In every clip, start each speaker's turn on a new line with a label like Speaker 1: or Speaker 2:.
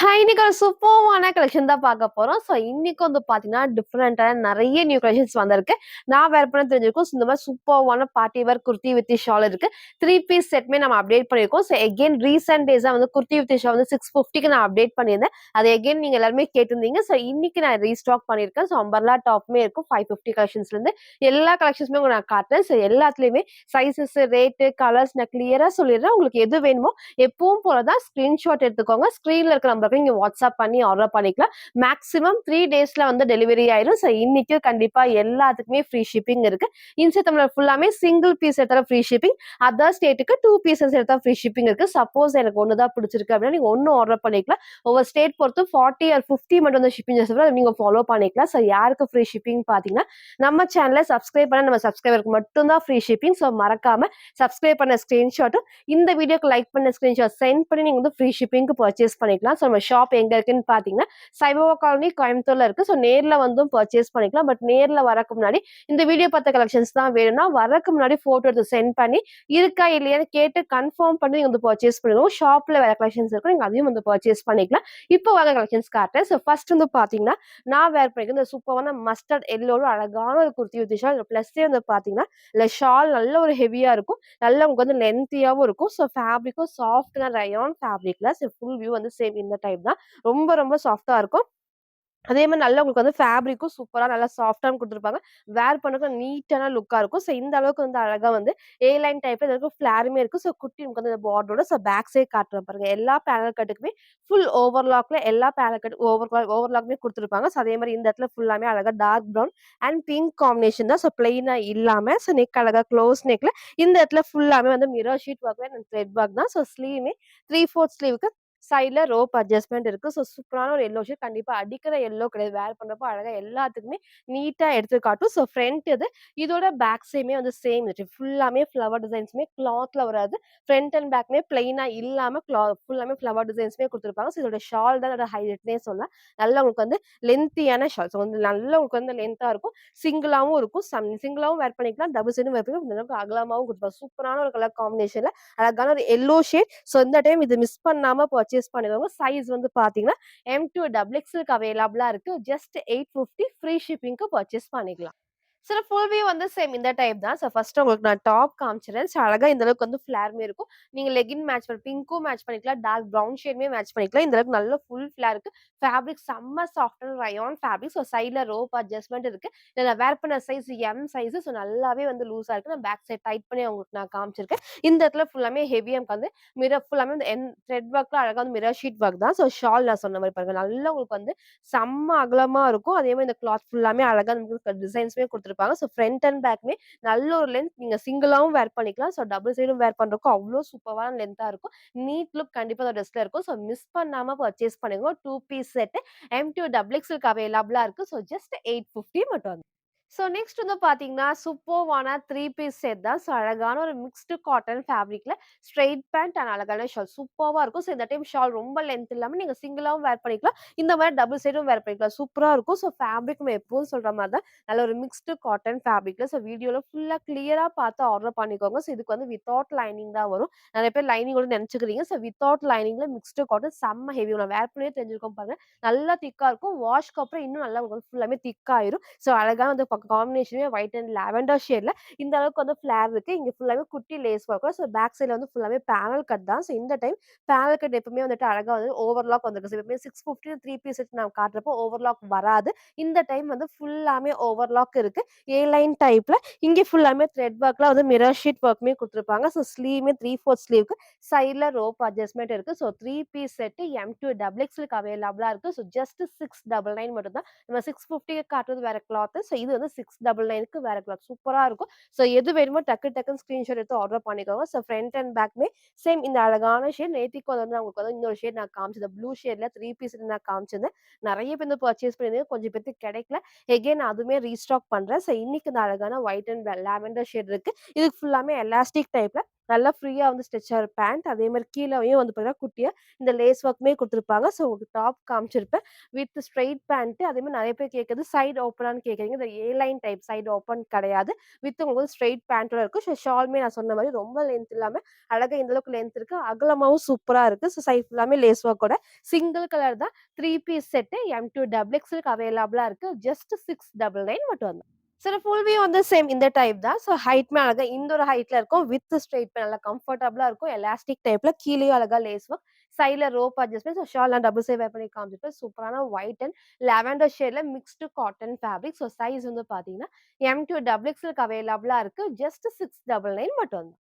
Speaker 1: இன்னைக்கு ஒரு சூப்பர்வான கலெக்ஷன் தான் பார்க்க போறோம். இன்னைக்கு வந்து பார்த்தீங்கன்னா, டிஃபரெண்டான நெறைய நியூ கலெக்ஷன்ஸ் வந்திருக்கு. நான் வேர் பண்ண தெரிஞ்சிருக்கும். இந்த மாரி சூப்பர்வான party wear kurti with shawl இருக்கு. 3 பீஸ் செட்மே நம்ம அப்டேட் பண்ணியிருக்கோம். எகைன் ரீசென்ட் டேஸா வந்து குர்த்தி வித் ஷால் வந்து 650க்கு நான் அப்டேட் பண்ணியிருந்தேன். அது எகைன் நீங்க எல்லாருமே கேட்டிருந்தீங்க. இன்னைக்கு நான் ரீஸ்டாக் பண்ணியிருக்கேன். அம்பர்லா டாப்புமே இருக்கும் 550 கலெக்ஷன்ஸ்லேருந்து. எல்லா கலெக்ஷன்ஸுமே உங்களுக்கு நான் காட்டுறேன். எல்லாத்துலயுமே சைஸஸ், ரேட்டு, கலர்ஸ் நான் கிளியரா சொல்லிடுறேன். உங்களுக்கு எது வேணுமோ எப்பவும் போல தான் ஸ்கிரீன்ஷாட் எடுத்துக்கோங்க. ஸ்க்ரீன்ல இருக்கிற நம்பருக்கு நீங்க வாட்ஸ்அப் பண்ணி ஆர்டர் பண்ணிக்கலாம். மேக்ஸிமம் 3 டேஸ்ல வந்து டெலிவரி ஆயிரும். இன்னைக்கு கண்டிப்பா எல்லாத்துக்குமே ஃப்ரீ ஷிப்பிங் இருக்கு. இன்ஸ்டா தமிழர் ஃபுல்லாமே சிங்கிள் பீஸ் எடுத்தா ஃப்ரீ ஷிப்பிங். அதர் ஸ்டேட்டுக்கு 2 பீசஸ் எடுத்தா ஃப்ரீ ஷிப்பிங் இருக்கு. சப்போஸ் எனக்கு ஒண்ணு தான் பிடிச்சிருக்கு அப்படின்னா நீங்க ஒண்ணு ஆர்டர் பண்ணிக்கலாம். ஒவ்வொரு ஸ்டேட் பொறுத்து 40 ஆர் 50 மட்டும் தான் ஷிப்பிங் சார்ஜ் நீங்க ஃபாலோ பண்ணிக்கலாம். யாருக்கு ஃப்ரீ ஷிப்பிங் பாத்தீங்கன்னா நம்ம சேனலை சப்ஸ்கிரைப் பண்ண நம்ம சப்ஸ்கிரைபருக்கு மட்டும் தான் ஃப்ரீ ஷிப்பிங். மறக்காம சப்ஸ்கிரைப் பண்ண ஸ்கிரீன்ஷாட்டும் இந்த வீடியோக்கு லைக் பண்ண ஸ்கிரீன்ஷாட் சென்ட் பண்ணி நீங்க வந்து ஃப்ரீ ஷிப்பிங்க்கு பர்ச்சேஸ் பண்ணிக்கலாம். நம்ம ஷாப் எங்க இருக்குன்னு பாத்தீங்கன்னா சைபவா காலனி கோயம்புத்தூர்ல இருக்கு. நேர்ல வந்தும் பர்ச்சேஸ் பண்ணிக்கலாம். பட் நேர்ல வரக்கு முன்னாடி இந்த வீடியோ பார்த்த கலெக்ஷன்ஸ் தான் வேணும்னா வரக்கு முன்னாடி போட்டோ எடுத்து சென்ட் பண்ணி இருக்கா இல்லையான்னு கேட்டு கன்ஃபார்ம் பண்ணி நீங்க வந்து பர்ச்சேஸ் பண்ணிடுவோம். ஷாப்ல வேற கலெக்ஷன்ஸ் இருக்கும், நீங்க அதையும் வந்து பர்ச்சேஸ் பண்ணிக்கலாம். இப்போ வர கலெக்ஷன்ஸ் காட்டுறேன். ஃபர்ஸ்ட் வந்து பாத்தீங்கன்னா நான் வேர் பண்ணிருக்கேன் இந்த சூப்பரான மஸ்டர்ட் எல்லோட அழகான ஒரு குர்த்தி வித் ஷால். பிளஸ்லயே வந்து பாத்தீங்கன்னா இல்ல ஷால் நல்ல ஒரு ஹெவியா இருக்கும், நல்ல உங்களுக்கு வந்து லென்த்தியாவும் இருக்கும். ஃபேப்ரிக்கும் சாஃப்ட்னா ரயான் ஃபேப்ரிக்ல ஃபுல் வியூ வந்து சேம் இந்த டைப் தான். ரொம்ப ரொம்ப சாஃப்ட்டா இருக்கும். அதே மாரி நல்லா உங்களுக்கு வந்து ஃபேப்ரிக்கும் சூப்பரா நல்லா சாஃப்ட்டாவும் குடுத்துருப்பாங்க. வேர் பண்ணக்கு நீட்டான லுக்கா இருக்கும். இந்த அளவுக்கு வந்து அழகா வந்து ஏ லைன் டைப்ல இந்த அளவுக்கு ஃபிளாருமே இருக்கு. குட்டி நமக்கு வந்து பார்டரோட பேக் சைட் காட்டுறேன் பாருங்க. எல்லா பேனல் கட்டுக்குமே ஃபுல் ஓவர்லாக்ல எல்லா பேனல் கட் ஓவர்லாக்குமே குடுத்துருப்பாங்க. அதே மாரி இந்த இடத்துல ஃபுல்லாமே அழகா dark brown and pink combination தான். பிளெயினா இல்லாம நெக் அழகா க்ளோஸ் நெக்ல இந்த இடத்துல ஃபுல்லாமே வந்து மிரர் ஷீட் ஒர்க்ல த்ரெட் ஒர்க் தான். ஸ்லீவுமே 3/4 ஸ்லீவுக்கு சைட்ல ரோப் அட்ஜஸ்ட்மென்ட் இருக்கு. சூப்பரான ஒரு எல்லோ ஷேட். கண்டிப்பா அடிக்கிற எல்லோ கிடையாது. வேர் பண்றப்போ அழகா எல்லாத்துக்குமே நீட்டா எடுத்து காட்டும். ஃப்ரண்ட் இது. இதோட பேக் சைடுமே வந்து சேம் ஃபுல்லாமே ஃப்ளவர் டிசைன்ஸ்மே கிளாத்ல வராது. ஃப்ரண்ட் அண்ட் பேக்மே பிளெயினா இல்லாம ஃபுல்லாமே ஃப்ளவர் டிசைன்ஸ்மே குடுத்துருப்பாங்க. இதோட ஷால் தான் இதோட ஹைலைட்னே சொல்லலாம். நல்லா உங்களுக்கு வந்து லென்த்தியான ஷால். வந்து நல்லா உங்களுக்கு வந்து லென்த்தா இருக்கும். சிங்கிளாவும் இருக்கும். சிங்கிளாவும் வேர் பண்ணிக்கலாம். டபுள் சைடும் வேர் பண்ணிக்கலாம். இந்த அளவுக்கு அகலமாவும் குடுப்பாங்க. சூப்பரான ஒரு கலர் காம்பினேஷன்ல அழகான ஒரு எல்லோ ஷேட். இந்த டைம் இது மிஸ் பண்ணாம பர்ச்சேஸ் பண்ணிக்கோங்க. சைஸ் வந்து பாத்தீங்கன்னா M2 டபுள் எக்ஸ்எல்க்கு அவைலபிளா இருக்கு. ஜஸ்ட் 850 ஃப்ரீ ஷிப்பிங்க்கு பர்ச்சேஸ் பண்ணிக்கலாம். ஃபுல் வியூ வந்து சேம் இந்த டைப் தான். ஃபர்ஸ்ட் உங்களுக்கு நான் டாப் காமிச்சுறேன். அழகா இந்த அளவுக்கு வந்து ஃபிளேர்மே இருக்கும். நீங்க லெகின் மேட்ச் பிங்க்கும் மேட்ச் பண்ணிக்கலாம். டார்க் ப்ரவுன் ஷேடுமே மேட்ச் பண்ணிக்கலாம். இந்த அளவுக்கு நல்ல ஃபுல் ஃபிளேர் இருக்கு. ஃபேப்ரிக் செம்ம சாஃப்ட் ரயான் ஃபேப்ரிக். சைடுல ரோப் அட்ஜஸ்ட்மென்ட் இருக்கு. இத நான் வேர் பண்ண சைஸ் எம் சைஸ். நல்லாவே வந்து லூஸா இருக்கு. நான் பேக் சைட் டைட் பண்ணி உங்களுக்கு நான் காமிச்சிருக்கேன். இந்த இடத்துல ஃபுல்லாமே ஹெவியா வந்து மிரர் ஃபுல்லாமே வந்து த்ரெட் ஒர்க்ல அழகா வந்து மிரர் ஷீட் ஒர்க் தான். ஷால் நான் சொன்ன மாரி பாருங்க. நல்லா உங்களுக்கு வந்து செம்ம அகலமா இருக்கும். அதே மாரி இந்த கிளாத் ஃபுல்லாமே அழகா டிசைன்ஸ்மே குடுத்துருப்பாங்க. ஃப்ரண்ட் அண்ட் பேக்மே நல்ல ஒரு லென்த். நீங்க சிங்கிளாவும் வேர் பண்ணிக்கலாம். டபுள் சைடும் வேர் பண்றதுக்கு அவ்ளோ சூப்பரான லென்த்தா இருக்கும். நீட் லுக் கண்டிப்பா அந்த ட்ரெஸ்ல இருக்கும். மிஸ் பண்ணாம பர்ச்சேஸ் பண்ணுங்க. 2 பீஸ் செட் M2 டபுள் எக்ஸ்எல்க்கு அவைலபிளா இருக்கு. ஜஸ்ட் 850 மட்டும். நெக்ஸ்ட் வந்து பாத்தீங்கன்னா, சூப்பர்வான 3 பீஸ் செட் தான். அழகான ஒரு மிக்ஸ்டு காட்டன் ஃபேப்ரிக்ல ஸ்ட்ரெயிட் பேண்ட் அண்ட் அழகான ஷால் சூப்பர்வா இருக்கும். இந்த டைம் ஷால் ரொம்ப லென்த் இல்லாம நீங்க சிங்கிளாவும் வேர் பண்ணிக்கலாம். இந்த மாரி டபுள் சைடும் வேர் பண்ணிக்கலாம். சூப்பரா இருக்கும். ஃபேப்ரிக் நம்ம எப்பவும் சொல்ற மாரி தான் நல்ல ஒரு மிக்ஸ்டு காட்டன் ஃபேப்ரிக்ல வீடியோல ஃபுல்லா கிளியரா பார்த்து ஆர்டர் பண்ணிக்கோங்க. இதுக்கு வந்து வித்தவுட் லைனிங் தான் வரும். நெறைய பேர் லைனிங்கோட நெனச்சுக்கிறீங்க. வித்தவுட் லைனிங்ல மிக்ஸ்டு காட்டன் செம்ம ஹெவி. நான் வேர் பண்ணியே தெரிஞ்சிருக்கோம் பாருங்க. நல்லா திக்கா இருக்கும். வாஷ்க்கு அப்புறம் இன்னும் நல்லா உங்களுக்கு ஃபுல்லாமே திக் ஆயிரும். அழகா வந்து காம்பினேஷனே ஒயிட் அண்ட் லாவெண்டர் ஷேட்ல இந்த அளவுக்கு வந்து ஃபிளேர் இருக்கு. இங்க ஃபுல்லாவே குட்டி லேஸ் ஒர்க். பேக் சைடுல வந்து ஃபுல்லாவே பேனல் கட் தான். இந்த டைம் பேனல் கட் எப்பவுமே வந்துட்டு அழகா வந்து ஓவர்லாக் வந்திருக்கு. எப்பவுமே 650 3 பீஸ் செட் நான் காட்டுறப்போ ஓவர்லாக் வராது. இந்த டைம் வந்து ஃபுல்லாமே ஓவர்லாக் இருக்கு. ஏ லைன் டைப்ல இங்க ஃபுல்லாமே த்ரெட் ஒர்க்ல வந்து மிரர் ஷீட் ஒர்க்மே குடுத்துருப்பாங்க. ஸ்லீவ்மே 3/4 ஸ்லீவ்க்கு சைடுல ரோப் அட்ஜஸ்ட்மென்ட் இருக்கு. 3 பீஸ் செட் M2 டபுள் எக்ஸ்எல்க்கு அவைலபிளா இருக்கு. ஜஸ்ட் 699 மட்டும் தான். நம்ம 650க்கு காட்டுறது வேற கிளாத். இது வந்து 699க்கு வேற கிளாத். சூப்பரா இருக்கும். எது வேணுமோ டக்குன்னு ஸ்கிரீன்ஷாட் எடுத்து ஆர்டர் பண்ணிக்கோங்க. ஃப்ரண்ட் அண்ட் பேக்மே சேம் இந்த அழகான ஷேட். நேத்திக்கு வந்து உங்களுக்கு வந்து இன்னொரு ஷேட் நான் காமிச்சது ப்ளூ ஷேட்ல 3 பீஸ் நான் காமிச்சிருந்தேன். நெறைய பேர் வந்து பர்ச்சேஸ் பண்ணிருந்தீங்க. கொஞ்சம் பேத்துக்கு கிடைக்கல. எகைன் அதுவுமே ரீஸ்டாக் பண்றேன். இன்னைக்கு இந்த அழகான ஒயிட் அண்ட் லாவெண்டர் ஷேட் இருக்கு. இதுக்கு ஃபுல்லாமே எலாஸ்டிக் டைப்ல நல்லா ஃப்ரீயா வந்து ஸ்ட்ரெச்சர் பேண்ட். அதே மாரி கீழயும் வந்து பார்த்தீங்கன்னா, குட்டியா இந்த லேஸ் ஒர்க்குமே குடுத்துருப்பாங்க. ஸோ உங்களுக்கு டாப் காமிச்சிருப்பேன். With straight pant. அதே மாரி நெறைய பேர் கேட்கறது சைடு ஓப்பனான்னு கேட்குறீங்க. இந்த A line type side open கிடையாது. வித் உங்களுக்கு வந்து ஸ்ட்ரெய்ட் பேண்டோட இருக்கு. ஷாலுமே நான் சொன்ன மாரி ரொம்ப லென்த் இல்லாம அழகா இந்த அளவுக்கு லென்த் இருக்கு. அகலமாவும் சூப்பரா இருக்கு. சைட் ஃபுல்லாமே லேஸ் ஒர்க்கோட சிங்கிள் கலர் தான் 3 பீஸ் செட்டு M2 டபுள் எக்ஸ்எல்க்கு அவைலபிளா இருக்கு. ஜஸ்ட் 699 மட்டும் தான். சில ஃபுல் வியூ வந்து சேம் இந்த டைப் தான். ஸோ ஹைட்மே அழகா இந்த ஒரு ஹைட்ல இருக்கும். வித் ஸ்ட்ரெய்ட் நல்லா கம்ஃபர்டபுளா இருக்கும். எலாஸ்டிக் டைப்ல கீழயும் அழகா லேஸ் ஒர்க். சைட்ல ரோப் அட்ஜஸ்ட்மெண்ட். ஸோ ஷால் நான் டபுள் சைட் வேர் பண்ணி காமிச்சிருப்பேன். சூப்பரான ஒயிட் அண்ட் லாவெண்டர் ஷேட்ல mixed cotton fabric. So size வந்து பார்த்தீங்கன்னா, M2 டபுள் எக்ஸ்எல்க்கு அவைலபிளா இருக்கு. ஜஸ்ட் 699 மட்டும் தான்.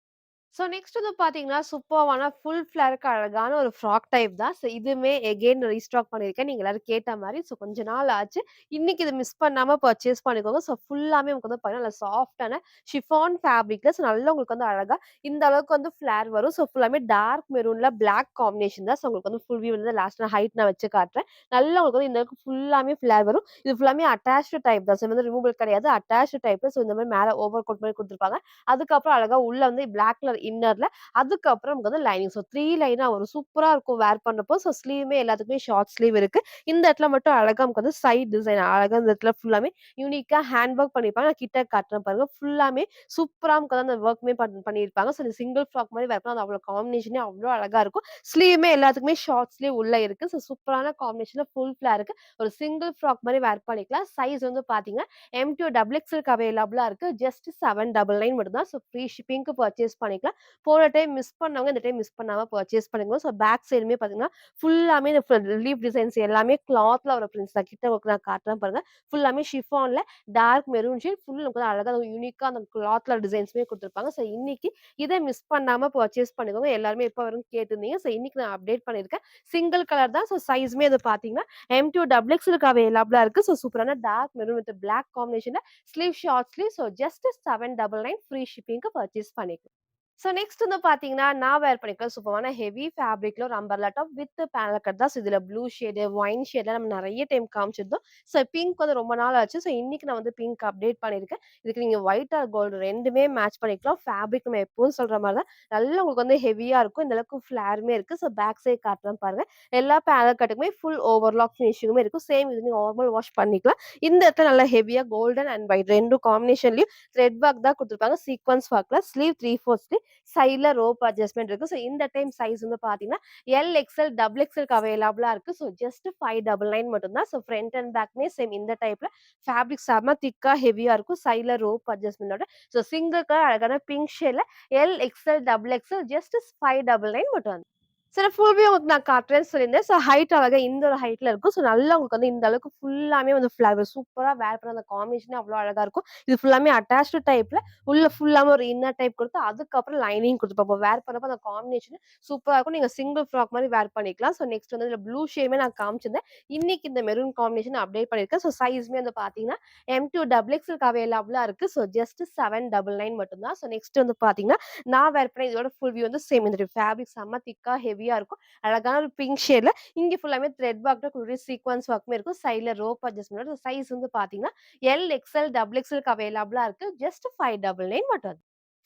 Speaker 1: ஸோ நெக்ஸ்ட் வந்து பார்த்தீங்கன்னா, சூப்பர்வான ஃபுல் ஃப்ளேருக்கு அழகான ஒரு ஃப்ராக் டைப் தான். ஸோ இதுவுமே எகைன் ரீஸ்டாக் பண்ணியிருக்கேன். நீங்க எல்லாரும் கேட்ட மாரி. ஸோ கொஞ்ச நாள் ஆச்சு. இன்னைக்கு இத மிஸ் பண்ணாம பர்ச்சேஸ் பண்ணிக்கோங்க. ஸோ ஃபுல்லாமே உங்களுக்கு வந்து பார்த்தீங்கன்னா, நல்லா சாஃப்ட்டான ஷிஃபான் ஃபேப்ரிக்ல ஸோ நல்லா உங்களுக்கு வந்து அழகா இந்த அளவுக்கு வந்து ஃப்ளேர் வரும். ஸோ ஃபுல்லாமே டார்க் மெரூன்ல பிளாக் காம்பினேஷன் தான். ஸோ உங்களுக்கு வந்து ஃபுல் வியூ வந்து லாஸ்ட் நான் ஹைட் நான் வச்சு காட்டுறேன். நல்லா உங்களுக்கு வந்து இந்த அளவுக்கு ஃபுல்லாமே ஃப்ளேர் வரும். இது ஃபுல்லாமே அட்டாச்டு டைப் தான். ஸோ இது வந்து ரிமூவபிள் கிடையாது. அட்டாச்டு டைப்ல. ஸோ இந்த மாரி மேல ஓவர் கோட் மாரி குடுத்துருப்பாங்க. அதுக்கப்புறம் அழகா உள்ள வந்து பிளாக் கலர் இன்னர்ல அதுக்கப்புறம் நமக்கு வந்து லைனிங். ஸோ 3 லைனா வரும். சூப்பரா இருக்கும் வேர் பண்ணப்போ. ஸோ ஸ்லீவுமே எல்லாத்துக்குமே ஷார்ட் ஸ்லீவ் இருக்கு. இந்த இடத்துல மட்டும் அழகா நமக்கு வந்து சைட் டிசைன் அழகா இந்த இடத்துல ஃபுல்லாமே யூனிக்கா ஹேண்ட் ஒர்க் பண்ணியிருப்பாங்க. நான் கிட்ட காட்டுறேன் பாருங்க. ஃபுல்லாமே சூப்பரா நமக்கு வந்து அந்த ஒர்க்குமே பண்ணியிருப்பாங்க. ஸோ இந்த சிங்கிள் ஃப்ராக் மாரி வேர் பண்ணா அது அவ்வளோ காம்பினேஷனே அவ்வளோ அழகா இருக்கும். ஸ்லீவுமே எல்லாத்துக்குமே ஷார்ட் ஸ்லீவ் உள்ள இருக்கு. ஸோ சூப்பரான காம்பினேஷன்ல ஃபுல் ஃப்ளேருக்கு ஒரு சிங்கிள் ஃப்ராக் மாரி வேர் பண்ணிக்கலாம். சைஸ் வந்து பார்த்தீங்கன்னா, M2 டபுள் எக்ஸ்எல்க்கு அவைலபிளா இருக்கு. ஜஸ்ட் 799 மட்டும் தான். ஸோ ஃப்ரீ ஷிப்பிங்க்கு பர்ச்சேஸ் பண்ணிக்கலாம். போன டைம் மிஸ் பண்ணவங்க இந்த டைம் மிஸ் பண்ணாம பர்ச்சேஸ் பண்ணிக்கோங்க. ஸோ பேக் சைடுமே பார்த்தீங்கன்னா, ஃபுல்லாமே இந்த லீஃப் டிசைன்ஸ் எல்லாமே கிளாத்ல வர பிரிண்ட்ஸ் தான். கிட்ட உங்களுக்கு நான் காட்டுறேன் பாருங்க. ஃபுல்லாமே ஷிஃபான்ல டார்க் மெரூன் ஷேட் ஃபுல் நமக்கு வந்து அழகா யூனிக்கா அந்த கிளாத்ல டிசைன்ஸுமே குடுத்துருப்பாங்க. ஸோ இன்னைக்கு இத மிஸ் பண்ணாம பர்ச்சேஸ் பண்ணிக்கோங்க. எல்லாருமே எப்ப வரும்னு கேட்டிருந்தீங்க. ஸோ இன்னைக்கு நான் அப்டேட் பண்ணியிருக்கேன். சிங்கிள் கலர் தான். ஸோ சைஸ்மே இது பார்த்தீங்கன்னா, M2 டபுள் எக்ஸ்எல்க்கு அவைலபிளா இருக்கு. ஸோ சூப்பரான டார்க் மெரூன் வித் பிளாக் காம்பினேஷன்ல sleeve short sleeve. So just 799 free ஷிப்பிங்க்கு பர்ச்சேஸ் பண்ணிக்கலாம். ஸோ நெக்ஸ்ட் வந்து பார்த்தீங்கன்னா, நான் வேர் பண்ணியிருக்க சூப்பரான ஹெவி ஃபேப்ரிக்ல ஒரு umbrella top with panel cut தான். ஸோ இதுல ப்ளூ ஷேடு, ஒயின் ஷேட்லாம் நம்ம நெறைய டைம் காமிச்சிருந்தோம். ஸோ பிங்க் வந்து ரொம்ப நாள் ஆச்சு. ஸோ இன்னைக்கு நான் வந்து பிங்க் அப்டேட் பண்ணியிருக்கேன். இதுக்கு நீங்க ஒயிட் ஆர் கோல்டு 2மே மேட்ச் பண்ணிக்கலாம். ஃபேப்ரிக் நம்ம எப்பவும் சொல்ற மாரி தான். நல்லா உங்களுக்கு வந்து ஹெவியா இருக்கும். இந்த அளவுக்கு ஃப்ளேருமே இருக்கு. ஸோ பேக் சைட் காட்டுறேன் பாருங்க. எல்லா பேனல் கட்டுக்குமே ஃபுல் ஓவர்லாக் ஃபினிஷிங்குமே இருக்கும். சேம் இது நீங்க நார்மல் வாஷ் பண்ணிக்கலாம். இந்த இடத்துல நல்லா ஹெவியா கோல்டன் அண்ட் ஒயிட் 2 காம்பினேஷன்லயும் த்ரெட் ஒர்க் தான் குடுத்துருப்பாங்க. சீக்வென்ஸ் ஒர்க்ல ஸ்லீவ் 3/4 ஸ்லீவ் சைட்ல ரோப் அட்ஜஸ்ட்மென்ட் இருக்கு. ஸோ இந்த டைம் சைஸ் வந்து பார்த்தீங்கன்னா, எல், எக்ஸ்எல், டபுள் எக்ஸ்எல்க்கு அவைலபிளா இருக்கு. ஸோ ஜஸ்ட் 599 மட்டும் தான். ஸோ ஃப்ரண்ட் அண்ட் பேக்மே சேம் இந்த டைப்ல ஃபேப்ரிக் செம்ம திக்கா ஹெவியா இருக்கும். சைட்ல ரோப் அட்ஜஸ்ட்மென்ட்டோட ஸோ சிங்கிள் கலர் அழகான பிங்க் ஷேட்ல L, XL, double XL just 599 மட்டும். சில ஃபுல் வியூ உங்களுக்கு நான் காட்டுறேன்னு சொல்லியிருந்தேன். ஸோ ஹைட் அழகா இந்த ஒரு ஹைட்ல இருக்கும். ஸோ நல்லா உங்களுக்கு வந்து இந்த அளவுக்கு ஃபுல்லாமே வந்து ஃப்ளவர் சூப்பரா வேர் பண்ண அந்த காம்பினேஷனே அவ்ளோ அழகா இருக்கும். இது ஃபுல்லாமே அட்டாச்டு டைப்ல உள்ள ஃபுல்லாமே ஒரு இன்னர் டைப் குடுத்து, அதுக்கப்புறம் லைனிங் குடுத்துருப்போம். வேர் பண்ணப்போ அந்த காம்பினேஷன் சூப்பரா இருக்கும். நீங்க சிங்கிள் ஃப்ராக் மாரி வேர் பண்ணிக்கலாம். ஸோ நெக்ஸ்ட் வந்து இதுல ப்ளூ ஷேடுமே நான் காமிச்சிருந்தேன். இன்னைக்கு இந்த மெரூன் காம்பினேஷன் அப்டேட் பண்ணியிருக்கேன். ஸோ சைஸ்மே வந்து பார்த்தீங்கன்னா, M2 டபுள் எக்ஸ்எல்க்கு அவைலபிளா இருக்கு. ஸோ ஜஸ்ட் 799 மட்டும் தான். ஸோ நெக்ஸ்ட் வந்து பார்த்தீங்கன்னா, நான் வேர் பண்ண இதோட ஃபுல் வியூ வந்து சேம் இந்த ஃபேப்ரிக் செம்ம திக்கா ஹெவியா இருக்கும். அழகான ஒரு பிங்க் ஷேட்ல இங்க ஃபுல்லாமே த்ரெட் ஒர்க்ல கூடிய சீக்வென்ஸ் ஒர்க்குமே இருக்கும். சைட்ல ரோப் அட்ஜஸ்ட்மென்ட் சைஸ் வந்து பார்த்தீங்கன்னா, எல், எக்ஸ்எல், டபுள் எக்ஸ்எல்க்கு அவைலபிளா இருக்கு. ஜஸ்ட் 599 மட்டும்.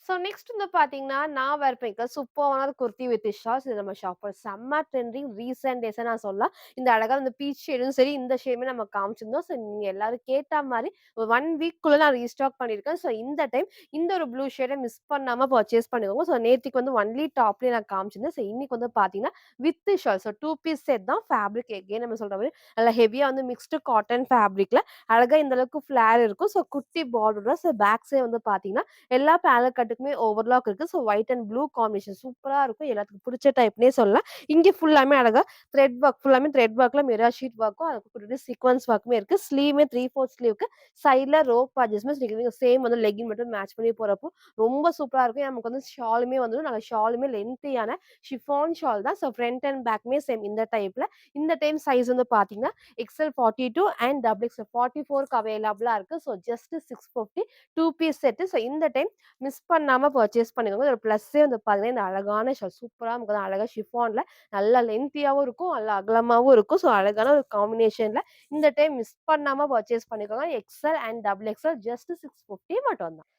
Speaker 1: ஸோ நெக்ஸ்ட் வந்து பார்த்தீங்கன்னா, நான் வேர் பண்ணியிருக்க சூப்பர்வான குர்த்தி வித் ஷார்ட்ஸ். இது நம்ம ஷாப்பர் செம்ம ட்ரெண்டிங் ரீசென்ட் டேஸா நான் சொல்லலாம். இந்த அழகா இந்த பீச் ஷேடும் சரி, இந்த ஷேடுமே நம்ம காமிச்சிருந்தோம். ஸோ நீங்க எல்லாரும் கேட்ட மாரி ஒரு 1 வீக்குள்ள நான் ரீஸ்டாக் பண்ணியிருக்கேன். ஸோ இந்த டைம் இந்த ஒரு ப்ளூ ஷேட மிஸ் பண்ணாம பர்ச்சேஸ் பண்ணிக்கோங்க. ஸோ நேத்திக்கு வந்து ஒன்லி டாப்லயே நான் காமிச்சிருந்தேன். ஸோ இன்னைக்கு வந்து பார்த்தீங்கன்னா, with shawl. So 2 piece set தான். ஃபேப்ரிக் எகைன் நம்ம சொல்ற மாரி நல்லா ஹெவியா வந்து மிக்ஸ்டு காட்டன் ஃபேப்ரிக்ல அழகா இந்த அளவுக்கு ஃப்ளேர் இருக்கும். ஸோ குட்டி பார்டரோட ஸோ பேக் சைடு வந்து பார்த்தீங்கன்னா, எல்லா பேனல் கட்டுக்குமே ஓவர்லாக் இருக்கு. So white and blue combination சூப்பரா இருக்கும். எல்லாத்துக்கும் புடிச்ச டைப்னே சொல்லலாம். இங்க ஃபுல்லாமே அழகா த்ரெட் ஒர்க் ஃபுல்லாமே த்ரெட் ஒர்க்ல மிரர் ஷீட் ஒர்க்கும் அதுக்கு கூடிய சீக்வென்ஸ் ஒர்க்குமே இருக்கு. ஸ்லீவுமே 3/4 ஸ்லீவ்க்கு சைட்ல ரோப் அட்ஜஸ்ட்மெண்ட்ஸ் நீங்க சேம் வந்து லெக்கின் மட்டும் மேட்ச் பண்ணி போறப்போ ரொம்ப சூப்பரா இருக்கும். நமக்கு வந்து ஷாலுமே வந்துரும். நாங்க ஷாலுமே லென்த்தியான ஷிஃபான் ஷால் தான். ஸோ ஃப்ரண்ட் அண்ட் பேக்குமே சேம் இந்த டைப்ல. இந்த டைம் சைஸ் வந்து பார்த்தீங்கன்னா, எக்ஸ்எல் 42 அண்ட் டபுள் எக்ஸ்எல் 44க்கு அவைலபிளா இருக்கு. So just 650 2 piece set. So இந்த டைம் மிஸ் பண்ணாம பர்ச்சேஸ் பண்ணிக்கோங்க. இதோட ப்ளஸ்ஸே வந்து பார்த்தீங்கன்னா, இந்த அழகான சூப்பரா நமக்கு வந்து அழகா ஷிஃபான்ல நல்லா லென்த்தியாவும் இருக்கும், நல்லா அகலமாவும் இருக்கும். ஸோ அழகான ஒரு காம்பினேஷன்ல இந்த டைம் மிஸ் பண்ணாம பர்ச்சேஸ் பண்ணிக்கோங்க. XL and double XL just 650 மட்டும் தான்.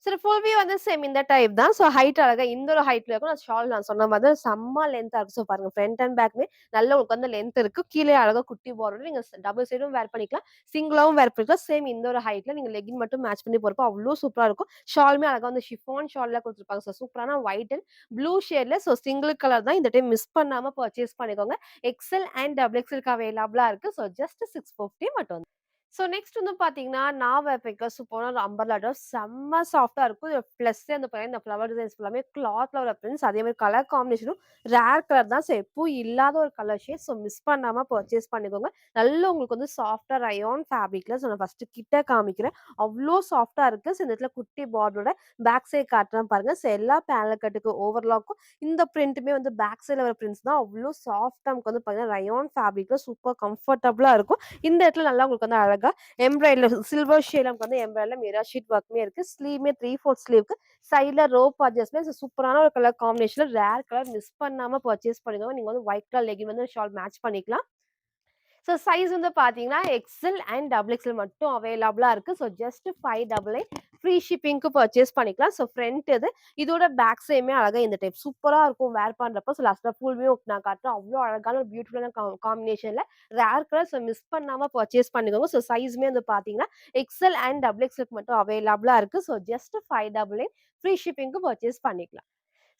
Speaker 1: சரி ஃபுல் வியூ வந்து சேம் இந்த டைப் தான். ஸோ ஹைட் அழகா இந்த ஒரு ஹைட்ல இருக்கும். ஷால் நான் சொன்ன மாதிரி தான் செம்ம லென்த்தா இருக்கும். ஸோ பாருங்க ஃப்ரண்ட் அண்ட் பேக்குமே நல்ல உங்களுக்கு வந்து லென்த் இருக்கு. கீழயே அழகா குட்டி பார்டர் நீங்க டபுள் சைடும் வேர் பண்ணிக்கலாம். சிங்கிளாவும் வேர் பண்ணிக்கலாம். சேம் இந்த ஒரு ஹைட்ல நீங்க லெக்கின் மட்டும் மேட்ச் பண்ணி போறப்போ அவ்ளோ சூப்பரா இருக்கும். ஷாலுமே அழகா வந்து ஷிஃபான் ஷால்ல குடுத்துருப்பாங்க. ஸோ சூப்பரான ஒயிட் அண்ட் ப்ளூ ஷேட்ல ஸோ சிங்கிள் கலர் தான். இந்த டைம் மிஸ் பண்ணாம பர்ச்சேஸ் பண்ணிக்கோங்க. எக்ஸ்எல் அண்ட் டபுள் எக்ஸ்எல்க்கு அவைலபிளா இருக்கு. ஸோ ஜஸ்ட் 650 மட்டும். ஸோ நெக்ஸ்ட் வந்து பார்த்தீங்கன்னா, நான் வேர்பிக்க சூப்பரான ஒரு அம்பர்லா டாப் செம்ம சாஃப்ட்டா இருக்கும். பிளஸ் அந்த பாருங்க இந்த ஃப்ளவர் டிசைன்ஸ் ஃபுல்லாமே கிளாத்ல வர பிரிண்ட்ஸ். அதே மாரி கலர் காம்பினேஷனும் ரேர் கலர் தான். ஸோ எப்பவும் இல்லாத ஒரு கலர் ஷேட். ஸோ மிஸ் பண்ணாம பர்ச்சேஸ் பண்ணிக்கோங்க. நல்ல உங்களுக்கு வந்து சாஃப்ட்டா ரயான் ஃபேப்ரிக்ல ஸோ நான் ஃபர்ஸ்ட்டு கிட்ட காமிக்கிறேன். அவ்ளோ சாஃப்ட்டா இருக்கு. ஸோ இந்த இடத்துல குட்டி பார்டரோட பேக் சைட் காட்டுறேன் பாருங்க. ஸோ எல்லா பேனல் கட்டுக்கு ஓவர்லாக்கும் இந்த பிரிண்ட்டுமே வந்து பேக் சைட்ல வர பிரிண்ட்ஸ் தான். அவ்ளோ சாஃப்ட்டா நமக்கு வந்து பார்த்தீங்கன்னா, ரயான் ஃபேப்ரிக்ல சூப்பர் கம்ஃபர்டபுளா இருக்கும். இந்த இடத்துல நல்லா உங்களுக்கு வந்து அழகா எம்ப்ராய்டரில சில்வர் ஷேட்ல நமக்கு வந்து எம்ப்ராய்டரில மிரர் ஷீட் ஒர்க்குமே இருக்கு. ஸ்லீவுமே 3/4 ஸ்லீவ்க்கு சைட்ல ரோப் அட்ஜஸ்ட்மெண்ட் சூப்பரான ஒரு கலர் காம்பினேஷன்ல ரேர் கலர் மிஸ் பண்ணாம பர்ச்சேஸ் பண்ணிக்கோங்க. நீங்க வந்து ஒயிட் கலர் லெகின் வந்து ஷால் மேட்ச் பண்ணிக்கலாம். ஸோ சைஸ் வந்து பார்த்தீங்கன்னா, எக்ஸ்எல் அண்ட் டபுள் எக்ஸ்எல் மட்டும் அவைலபிளா இருக்கு. ஸோ ஜஸ்ட் 599 ஃப்ரீ ஷிப்பிங்க்கு பர்ச்சேஸ் பண்ணிக்கலாம். ஸோ ஃப்ரண்ட் இது. இதோட பேக் சைடுமே அழகா இந்த டைப் சூப்பரா இருக்கும் வேர் பண்றப்போ. ஸோ லாஸ்ட்டா ஃபுல் வியூ நான் காட்டுறேன். அவ்ளோ அழகான ஒரு பியூட்டிஃபுல்லான காம்பினேஷன்ல ரேர் கலர் ஸோ மிஸ் பண்ணாம பர்ச்சேஸ் பண்ணிக்கோங்க. ஸோ சைஸுமே வந்து பார்த்தீங்கன்னா, எக்ஸ்எல் அண்ட் டபுள் எக்ஸ்எல்க்கு மட்டும் அவைலபிளா இருக்கு. ஸோ ஜஸ்ட் 599 ஃப்ரீ ஷிப்பிங்க்கு பர்ச்சேஸ் பண்ணிக்கலாம்.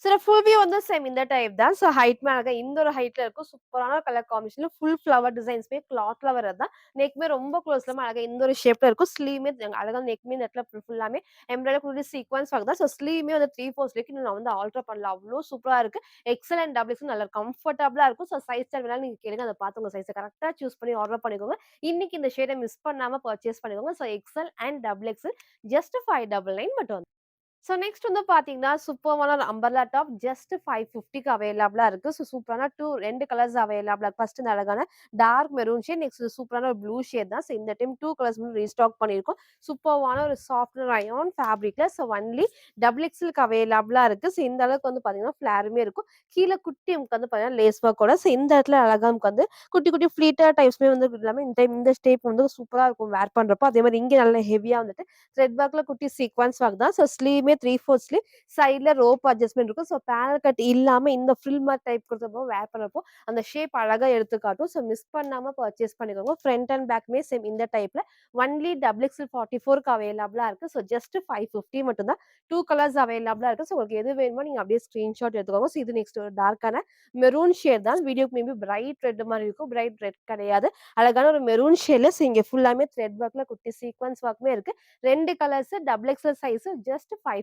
Speaker 1: சில ஃபுல் வியூ வந்து சேம் இந்த டைப் தான். ஸோ ஹைட் மேல இந்த ஒரு ஹைட்ல இருக்கும். சூப்பரான கலர் காம்பினேஷன்ல ஃபுல் ஃப்ளவர் டிசைன்ஸ்மே கிளாத்ல வரது தான். நெக்மே ரொம்ப க்ளோஸ் இல்லாம அழகா இந்த ஒரு ஷேப்ல இருக்கும். ஸ்லீவ்மே அழகா நெக்மே இந்த இடத்துல ஃபுல்லாமே எம்ப்ராய்டரி குடுத்து சீக்வென்ஸ் ஒர்க் தான். ஸோ ஸ்லீவ்மே வந்து 3/4 ஸ்லீவ்க்கு இன்னும் நான் வந்து ஆல்டர் பண்ணல. அவ்ளோ சூப்பரா இருக்கு. எக்ஸல் அண்ட் டபுள் எக்ஸல் நல்ல கம்ஃபர்டபுளா இருக்கும். ஸோ சைஸ் சார்ட் வேணாலும் நீங்க கேளுங்க. அத பார்த்து உங்க சைஸ கரெக்ட்டா சூஸ் பண்ணி ஆர்டர் பண்ணிக்கோங்க. இன்னைக்கு இந்த ஷேட மிஸ் பண்ணாம பர்ச்சேஸ் பண்ணிக்கோங்க. So XL and double XL just 599 மட்டும். ஸோ நெக்ஸ்ட் வந்து பார்த்தீங்கன்னா, சூப்பர்வான ஒரு அம்பர்லா டாப் ஜஸ்ட் 550க்கு அவைலபிளா இருக்கு. ஸோ சூப்பரான 2 கலர்ஸ் அவைலபிளா இருக்கு. ஃபர்ஸ்ட் இந்த அழகான டார்க் மெரூன் ஷேட், நெக்ஸ்ட் சூப்பரான ஒரு ப்ளூ ஷேட் தான். ஸோ இந்த டைம் 2 கலர்ஸ் மட்டும் ரீஸ்டாக் பண்ணியிருக்கோம். சூப்பர்வான ஒரு சாஃப்ட் ரயான் ஃபேப்ரிக்ல ஸோ ஒன்லி டபுள் எக்ஸ்எல்க்கு அவைலபிளா இருக்கு. ஸோ இந்த அளவுக்கு வந்து பார்த்தீங்கன்னா, ஃப்ளாருமே இருக்கும். கீழ குட்டி நமக்கு வந்து பார்த்தீங்கன்னா, லேஸ் ஒர்க்கோட ஸோ இந்த இடத்துல அழகா நமக்கு வந்து குட்டி குட்டி ஃப்ளீட்டர் டைப்ஸ்மே வந்து இல்லாம இந்த டைம் இந்த ஷேப் வந்து சூப்பரா இருக்கும் வேர் பண்றப்போ. அதே மாரி இங்க நல்ல ஹெவியா வந்துட்டு த்ரெட் ஒர்க்ல குட்டி சீக்வென்ஸ் ஒர்க் தான். ஸோ ஸ்லீவுமே 3/4 ஸ்லீவ். சைட்ல ரோப் அட்ஜஸ்ட்மென்ட் இருக்கும். ஸோ பேனல் கட் இல்லாம இந்த ஃப்ரில் மாரி டைப் குடுத்தப்போ வேர் பண்ணப்போ, அந்த ஷேப் அழகா எடுத்து காட்டும். ஸோ மிஸ் பண்ணாம பர்ச்சேஸ் பண்ணிக்கோங்க. ஃப்ரண்ட் அண்ட் பேக்குமே சேம் இந்த டைப்ல ஒன்லி டபுள் எக்ஸ்எல் 44க்கு அவைலபிளா இருக்கு. ஸோ ஜஸ்ட் 550 மட்டும் தான். 2 கலர்ஸ் அவைலபிளா இருக்கு. ஸோ உங்களுக்கு எது வேணுமோ நீங்க அப்படியே ஸ்கிரீன்ஷாட் எடுத்துக்கோங்க. ஸோ இது நெக்ஸ்ட் ஒரு டார்க்கான மெரூன் ஷேட் தான். வீடியோக்கு மேபி பிரைட் ரெட் மாரி இருக்கும். பிரைட் ரெட் கிடையாது. அழகான ஒரு மெரூன் ஷேட்ல ஸோ இங்க ஃபுல்லாமே த்ரெட் ஒர்க்ல குட்டி சீக்வென்ஸ் ஒர்க்குமே இருக்கு. 2 colours double XL size just 550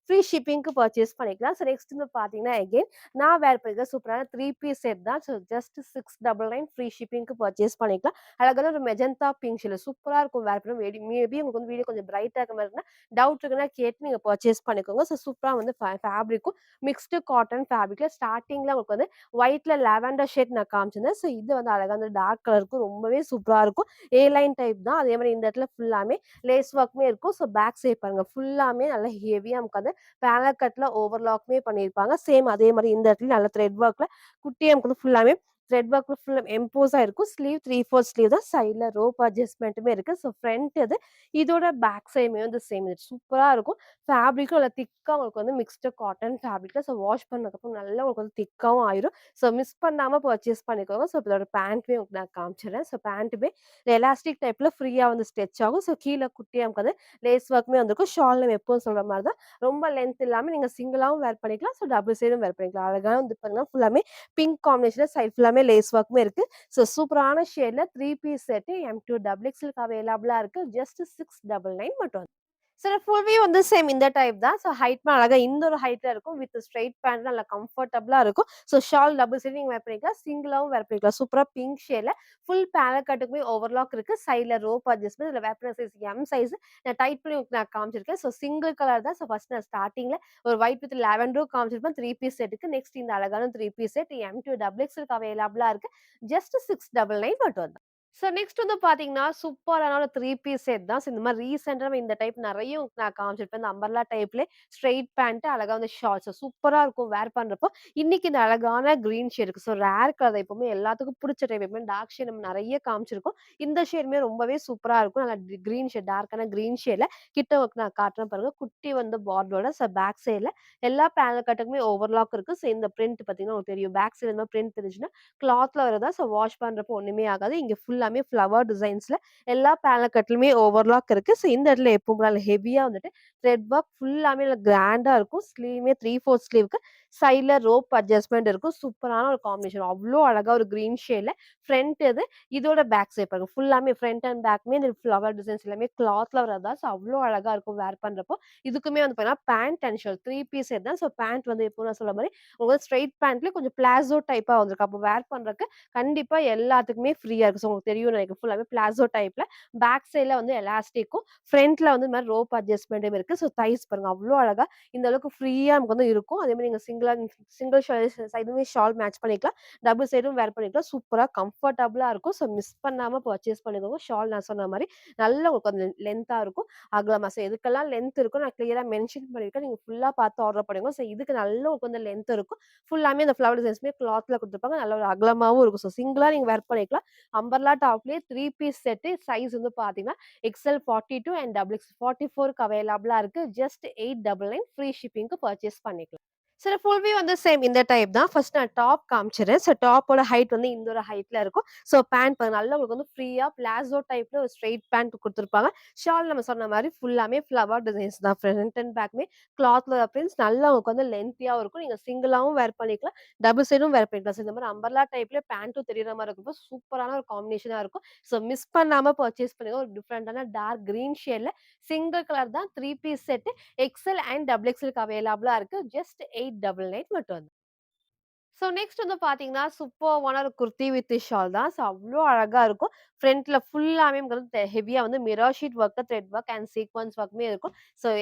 Speaker 1: free ஷிப்பிங்க்கு பர்ச்சேஸ் பண்ணிக்கலாம். ஸோ நெக்ஸ்ட் வந்து பார்த்தீங்கன்னா, அகைன் நான் வேர் பண்ணிருக்க சூப்பரான 3 பீஸ் செட் தான். ஸோ ஜஸ்ட் 699 ஃப்ரீ ஷிப்பிங்க்கு பர்ச்சேஸ் பண்ணிக்கலாம். அழகான ஒரு மெஜந்தா பிங்க் ஷேட்ல சூப்பரா இருக்கும் வேர் பண்ண. மேபி உங்களுக்கு வந்து வீடியோ கொஞ்சம் பிரைட்டா இருக்க மாரி இருக்குன்னா, டவுட் இருக்குன்னா கேட்டு நீங்க பர்ச்சேஸ் பண்ணிக்கோங்க. ஸோ சூப்பரா வந்து ஃபேப்ரிக்கும் மிக்ஸ்டு காட்டன் ஃபேப்ரிக்ல ஸ்டார்ட்டிங்ல உங்களுக்கு வந்து ஒயிட்ல லாவெண்டர் ஷேட் நான் காமிச்சிருந்தேன். ஸோ இது வந்து அழகா அந்த டார்க் கலருக்கும் ரொம்பவே சூப்பரா இருக்கும். ஏ லைன் டைப் தான். அதே மாரி இந்த இடத்துல ஃபுல்லாமே லேஸ் ஒர்க்குமே இருக்கும். ஸோ பேக் சைட் பாருங்க ஃபுல்லாமே நல்லா ஹெவியா நமக்கு வந்து பேனல் கட்ல ஓவர்லாக்குமே பண்ணியிருப்பாங்க. சேம் அதே மாரி இந்த இடத்துலயும் நல்ல த்ரெட் ஒர்க்ல குட்டியா நமக்கு வந்து ஃபுல்லாமே த்ரெட் ஒர்க்ல ஃபுல்லா எம்போஸா இருக்கும். ஸ்லீவ் 3/4 ஸ்லீவ் தான். சைட்ல ரோப் அட்ஜஸ்ட்மென்ட்டுமே இருக்கு. ஸோ ஃப்ரண்ட் இது. இதோட பேக் சைடுமே வந்து சேம் இது சூப்பரா இருக்கும். ஃபேப்ரிக்கும் நல்லா திக்கா உங்களுக்கு வந்து மிக்ஸ்டு காட்டன் ஃபேப்ரிக்ல ஸோ வாஷ் பண்ணதுக்கப்புறம் நல்லா உங்களுக்கு வந்து திக்காவும் ஆயிரும். ஸோ மிஸ் பண்ணாம பர்ச்சேஸ் பண்ணிக்கோங்க. ஸோ இதோட பேண்ட்டுமே உங்களுக்கு நான் காமிச்சுடுறேன். ஸோ பேண்ட்டுமே எலாஸ்டிக் டைப்ல ஃப்ரீயா வந்து ஸ்ட்ரெச் ஆகும். ஸோ கீழ குட்டியா நமக்கு வந்து லேஸ் ஒர்க்குமே வந்திருக்கும். ஷால் நம்ம எப்பவும் சொல்ற மாரி தான். ரொம்ப லென்த் இல்லாம நீங்க சிங்கிளாவும் வேர் பண்ணிக்கலாம். ஸோ டபுள் சைடும் வேர் பண்ணிக்கலாம். அழகா வந்து பாத்தீங்கன்னா, ஃபுல்லாமே பிங்க் காம்பினேஷன்ல சைட் ஃபுல்லாமே லேஸ் ஒர்க்குமே இருக்கு. ஸோ சூப்பரான ஷேட்ல 3 பீஸ் செட் M2 டபுள் எக்ஸ்எல்க்கு அவைலபிளா இருக்கு. ஜஸ்ட் 699 மட்டும். சில ஃபுல் வியூ வந்து சேம் இந்த டைப் தான். ஸோ ஹைட்மே அழகா இந்த ஒரு ஹைட்ல இருக்கும். வித் ஸ்ட்ரெய்ட் பேண்ட் நல்லா கம்ஃபர்டபுளா இருக்கும். ஸோ ஷால் டபுள் சைடு நீங்க வேர் பண்ணிக்கலாம். சிங்கிளாவும் வேர் பண்ணிக்கலாம். சூப்பரா பிங்க் ஷேட்ல ஃபுல் பேனல் கட்டுக்குமே ஓவர்லாக் இருக்கு. சைட்ல ரோப் அட்ஜஸ்ட்மென்ட் இதுல வேர் பண்ண சைஸ் எம் சைஸ் நான் டைட் பண்ணி உங்களுக்கு நான் காமிச்சிருக்கேன். ஸோ சிங்கிள் கலர் தான். ஸோ ஃபர்ஸ்ட் நான் ஸ்டார்ட்டிங்ல ஒரு ஒயிட் வித் லாவெண்டரும் காமிச்சிருப்பேன். 3 பீஸ் செட்டுக்கு. நெக்ஸ்ட் இந்த அழகான 3 பீஸ் செட் M2 டபுள் எக்ஸ்எல்க்கு அவைலபிளா இருக்கு. ஜஸ்ட் 699 மட்டும் தான். நெக்ஸ்ட் வந்து பார்த்தீங்கன்னா, சூப்பரான ஒரு 3 பீஸ் செட் தான். இந்த மாரி ரீசென்ட்டா இந்த டைப் நெறைய நான் காமிச்சிருப்பேன். இந்த அம்பர்லா டைப்லயே ஸ்ட்ரெய்ட் பேண்ட், அழகா வந்து ஷார்ட்ஸ் சூப்பரா இருக்கும் வேர் பண்றப்போ. இன்னைக்கு இந்த அழகான கிரீன் ஷேட் இருக்கு. ரேர் கலர் எப்பவுமே எல்லாத்துக்கும் புடிச்ச டைப். எப்பவுமே டார்க் ஷேட் நம்ம நெறைய காமிச்சிருக்கோம். இந்த ஷேடுமே ரொம்பவே சூப்பரா இருக்கும். நல்லா கிரீன் ஷேட் டார்க்கான கிரீன் ஷேட்ல கிட்ட ஒர்க் நான் காட்டுறேன் பாருங்க. குட்டி வந்து பார்டரோட பேக் சைட்ல எல்லா பேனல் கட்டுக்குமே ஓவர்லாக் இருக்கு. இந்த பிரிண்ட் பார்த்தீங்கன்னா உங்களுக்கு தெரியும். பேக் சைடு இந்த மாரி பிரிண்ட் தெரிஞ்சுச்சுன்னா கிளாத்ல வரதா வாஷ் பண்றப்போ ஒண்ணுமே ஆகாது. இங்க ஃபுல்லாமே ஃப்ளவர் டிசைன்ஸ்ல எல்லா பேனல் கட்லயுமே ஓவர்லாக் இருக்கு. இந்த இடத்துல எப்பவும் போல ஹெவியா வந்துட்டு த்ரெட் ஒர்க் ஃபுல்லாமே நல்ல கிராண்டா இருக்கும். ஸ்லீவுமே 3/4 ஸ்லீவ்க்கு சைட்ல ரோப் அட்ஜஸ்ட்மென்ட் இருக்கும். சூப்பரான ஒரு காம்பினேஷன். அவ்ளோ அழகா ஒரு கிரீன் ஷேட்ல ஃப்ரண்ட் இது. இதோட பேக் சைட் பாருங்க. ஃபுல்லாமே ஃப்ரண்ட் அண்ட் பேக்குமே இந்த ஃப்ளவர் டிசைன்ஸ் எல்லாமே கிளாத்ல வரதா அவ்ளோ அழகா இருக்கும் வேர் பண்றப்போ. இதுக்குமே வந்து பார்த்தீங்கன்னா, pant and shirt 3 piece set தான். பேண்ட் வந்து எப்பவும் நான் சொல்ற மாரி உங்களுக்கு ஸ்ட்ரெய்ட் பேண்ட்ல கொஞ்சம் பிளாசோ டைப்பா வந்திருக்கு. அப்போ வேர் பண்றதுக்கு கண்டிப்பா எல்லாத்துக்குமே ஃப்ரீயா இருக்கு. உங்களுக்கு தெரியும்னு நினைக்கிறேன். ஃபுல்லாவே பிளாசோ டைப்ல பேக் சைட்ல வந்து எலாஸ்டிக்கும், ஃப்ரண்ட்ல வந்து இந்த மாரி ரோப் அட்ஜஸ்ட்மென்டும் இருக்கு. தைஸ் பாருங்க அவ்ளோ அழகா இந்த அளவுக்கு ஃப்ரீயா நமக்கு வந்து இருக்கும். அதே மாரி நீங்க சிங்கிள் சைடுமே ஷால் மேட்ச் பண்ணிக்கலாம். டபுள் சைடும் வேர் பண்ணிக்கலாம். சூப்பரா கம்ஃபர்டபுளா இருக்கும். மிஸ் பண்ணாம பர்ச்சேஸ் பண்ணிக்கோங்க. ஷால் நான் சொன்ன மாரி நல்ல உங்களுக்கு அந்த லென்த்தா இருக்கும். அகலமா எதுக்கெல்லாம் லென்த் இருக்கோ நான் கிளியரா மென்ஷன் பண்ணியிருக்கேன். நீங்க ஃபுல்லா பார்த்து ஆர்டர் பண்ணுங்க. இதுக்கு நல்ல உங்களுக்கு வந்து லென்த் இருக்கும். ஃபுல்லாமே அந்த ஃப்ளவர் டிசைன்ஸ்மே கிளாத்ல குடுத்துருப்பாங்க. நல்ல ஒரு அகலமாவும் இருக்கும். சிங்கிளா நீங்க வேர் பண்ணிக்கலாம். அம்பர்லா டாப்லயே 3 பீஸ் செட்டு சைஸ் வந்து பார்த்தீங்கன்னா, எக்ஸ்எல் 42 அண்ட் டபுள் எக்ஸ் 44க்கு அவைலபிளா இருக்கு. ஜஸ்ட் 899 ஃப்ரீ ஷிப்பிங்க்கு பர்ச்சேஸ் பண்ணிக்கலாம். ஃபுல் வியூ வந்து சேம் இந்த டைப் தான். ஃபர்ஸ்ட் நான் டாப் காமிச்சுறேன். டாப்போட ஹைட் வந்து இந்த ஒரு ஹைட்ல இருக்கும். பேண்ட் பாருங்க நல்லா உங்களுக்கு வந்து ஃப்ரீயா பிளாசோ டைப்ல ஒரு ஸ்ட்ரெய்ட் பேண்ட் குடுத்துருப்பாங்க. ஷால் நம்ம சொன்ன மாரி ஃபுல்லாமே ஃப்ளவர் டிசைன்ஸ் தான். ஃப்ரண்ட் அண்ட் பேக்குமே கிளாத்ல பிரிண்ட்ஸ் நல்லா உங்களுக்கு வந்து லென்த்தியாவும் இருக்கும். நீங்க சிங்கிளாவும் வேர் பண்ணிக்கலாம். டபுள் சைடும் வேர் பண்ணிக்கலாம். இந்த மாரி அம்பர்லா டைப்ல பேண்ட்டும் தெரியிற மாரி இருக்கும். சூப்பரான ஒரு காம்பினேஷனா இருக்கும். மிஸ் பண்ணாம பர்ச்சேஸ் பண்ணுங்க. ஒரு டிஃபரண்டான டார்க் கிரீன் ஷேட்ல சிங்கிள் கலர் தான் 3 piece set XL and double எக்ஸ்எல்க்கு அவைலபிளா இருக்கு. ஜஸ்ட் 899 மட்டும். நெக்ஸ்ட் வந்து பார்த்தீங்கன்னா, சூப்பர்வான ஒரு குர்த்தி வித் ஷால் தான். அவ்ளோ அழகா இருக்கும். ஃப்ரண்ட்ல ஃபுல்லாவே வந்து ஹெவியா வந்து mirror sheet work, thread work and sequence ஒர்க்குமே இருக்கும்.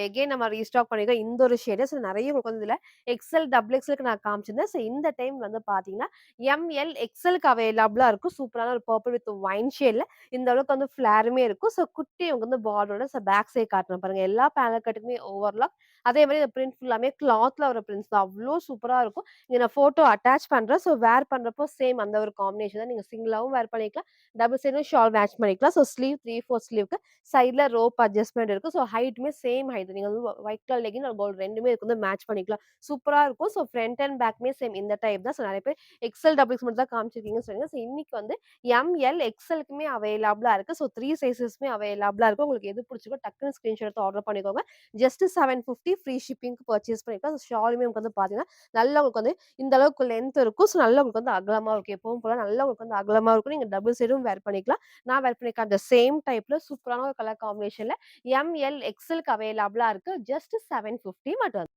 Speaker 1: எகைன் நம்ம ரீஸ்டாக் பண்ணியிருக்கோம். இந்த ஒரு ஷேடு. நெறைய உங்களுக்கு வந்து இதுல எக்ஸ்எல், டபுள் எக்ஸ்எல்க்கு நான் காமிச்சிருந்தேன். இந்த டைம் வந்து பார்த்தீங்கன்னா, எம்எல், எக்ஸ்எல்க்கு அவைலபிளா இருக்கும். சூப்பரான ஒரு பர்பிள் வித் ஒயின் ஷேட்ல இந்த அளவுக்கு வந்து ஃப்ளேருமே இருக்கும். குட்டி உங்களுக்கு வந்து பார்டரோட பேக் சைட் காட்டுறேன் பாருங்க. எல்லா பேனல் கட்டுக்குமே ஓவர்லாக். அதே மாரி இந்த பிரிண்ட் ஃபுல்லாமே கிளாத்ல வர பிரிண்ட்ஸ் தான். அவ்ளோ சூப்பரா இருக்கும். இங்க நான் ஃபோட்டோ அட்டாச் பண்றேன். வேர் பண்றப்போ சேம் அந்த ஒரு காம்பினேஷன் தான். நீங்க சிங்கிளாவும் வேர் பண்ணிக்கலாம். டபுள் சைடும் ஷால் மேட்ச் பண்ணிக்கலாம். ஸ்லீவ் 3/4 ஸ்லீவ்க்கு சைட்ல ரோப் அட்ஜஸ்ட்மென்ட் இருக்கு. ஹைட்டுமே சேம் ஹைட். நீங்க வந்து ஒயிட் கலர் லெகின் ஒரு கோல்ட் 2மே இதுக்கு வந்து மேட்ச் பண்ணிக்கலாம். சூப்பரா இருக்கும். ஃப்ரண்ட் அண்ட் பேக்குமே சேம் இந்த டைப் தான். நெறைய பேர் எக்ஸ்எல், டபுள் எக்ஸ் மட்டும் தான் காமிச்சிருக்கீங்கன்னு சொன்னீங்க. இன்னைக்கு வந்து எம்எல், எக்ஸ்எல்க்குமே அவைலபிளா இருக்கு. 3 சைஸஸ்மே அவைலபிளா இருக்கு. உங்களுக்கு எது பிடிச்சிருக்கோ டக்குனு ஸ்கிரீன்ஷாட் எடுத்து ஆர்டர் பண்ணிக்கோங்க. ஜஸ்ட் 750 ஃப்ரீ ஷிப்பிங்க்கு பர்ச்சேஸ் பண்ணிக்கலாம். ஷாலுமே உங்களுக்கு வந்து பார்த்தீங்கன்னா, நல்லா உங்களுக்கு வந்து இந்த அளவுக்கு லென்த் இருக்கும். நல்லா உங்களுக்கு வந்து அகலமா இருக்கும். எப்பவும் போல நல்லா உங்களுக்கு வந்து அகலமா இருக்கும். நீங்க டபுள் சைடும் வேர் பண்ணிக்கலாம். நான் வேர் பண்ணியிருக்கேன். அந்த சேம் டைப்ல சூப்பரான ஒரு கலர் காம்பினேஷன்ல எம்எல், எக்ஸ்எல்க்கு அவைலபிளா இருக்கு. ஜஸ்ட் 750 மட்டும்.